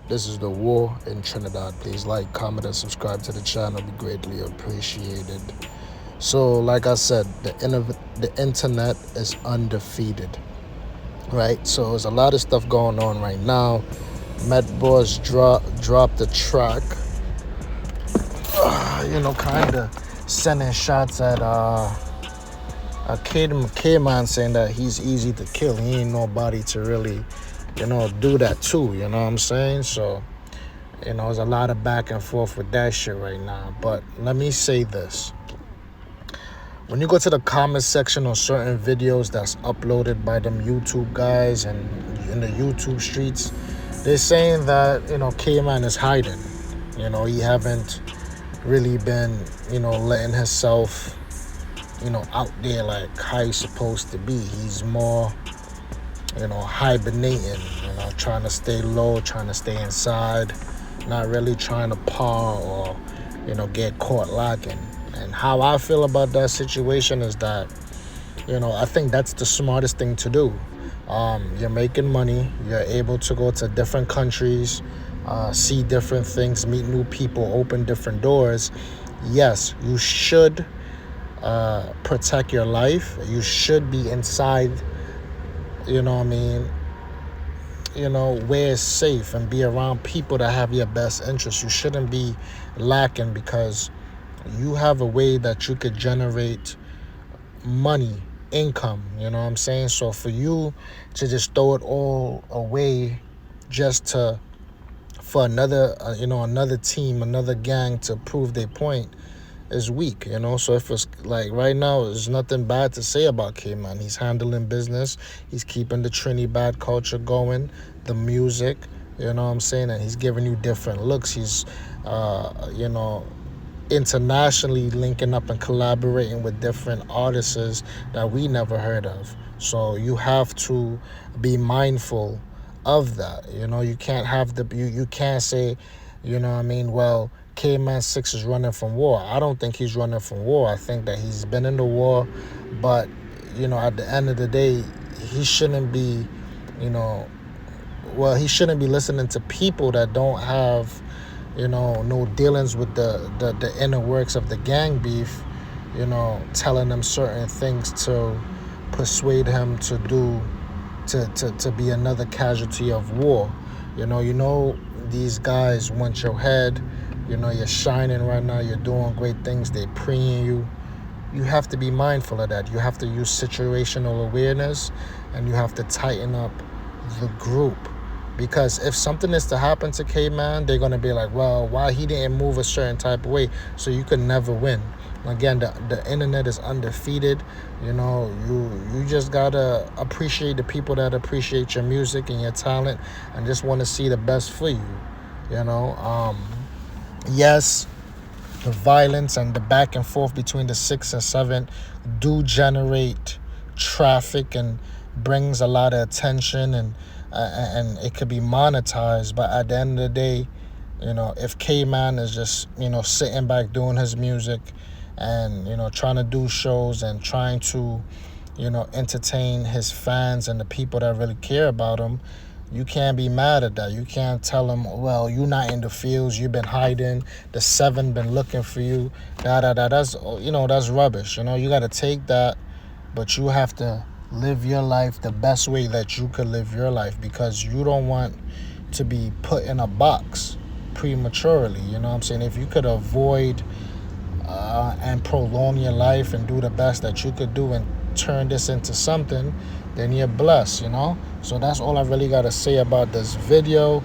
This is the war in Trinidad. Please like, comment, and subscribe to the channel. Be greatly appreciated. So, like I said, the internet is undefeated, right? So there's a lot of stuff going on right now. Met Boys dropped the track, kind of sending shots at Kman, saying that he's easy to kill. He ain't nobody to really, do that too. You know what I'm saying? So, there's a lot of back and forth with that shit right now. But let me say this. When you go to the comment section on certain videos that's uploaded by them YouTube guys and in the YouTube streets, they're saying that, Kman is hiding. He haven't really been, letting himself, out there like how he's supposed to be. He's more, hibernating, trying to stay low, trying to stay inside, not really trying to paw or, get caught lacking. And how I feel about that situation is that, I think that's the smartest thing to do. You're making money. You're able to go to different countries, see different things, meet new people, open different doors. Yes, you should protect your life. You should be inside, where it's safe and be around people that have your best interests. You shouldn't be lacking because you have a way that you could generate money, income, So for you to just throw it all away just for another team, another gang to prove their point is weak, So if it's like right now, there's nothing bad to say about Kman. He's handling business. He's keeping the Trinidad culture going, the music, and he's giving you different looks. He's, internationally linking up and collaborating with different artists that we never heard of. So you have to be mindful of that. You can't have you can't say, well, Kman 6 is running from war. I don't think he's running from war. I think that he's been in the war, but at the end of the day, he shouldn't be, he shouldn't be listening to people that don't have no dealings with the inner works of the gang beef, telling them certain things to persuade him to be another casualty of war. These guys want your head. You're shining right now. You're doing great things. They're preying you. You have to be mindful of that. You have to use situational awareness, and you have to tighten up the group. Because if something is to happen to Kman, they're going to be like, well, why he didn't move a certain type of way? So you could never win. Again, the internet is undefeated. You just got to appreciate the people that appreciate your music and your talent and just want to see the best for you. Yes, the violence and the back and forth between the 6 and 7 do generate traffic and brings a lot of attention and it could be monetized. But at the end of the day, if Kman is just, sitting back doing his music and, trying to do shows and trying to, entertain his fans and the people that really care about him, you can't be mad at that. You can't tell him, well, you're not in the fields, you've been hiding, the 7 been looking for you, That's, that's rubbish. You got to take that, but you have to live your life the best way that you could live your life, because you don't want to be put in a box prematurely. If you could avoid and prolong your life and do the best that you could do and turn this into something, then you're blessed. So that's all I really got to say about this video.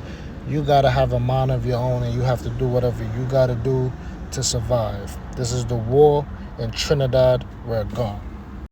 You got to have a mind of your own, and you have to do whatever you got to do to survive. This is the war in Trinidad. We're gone.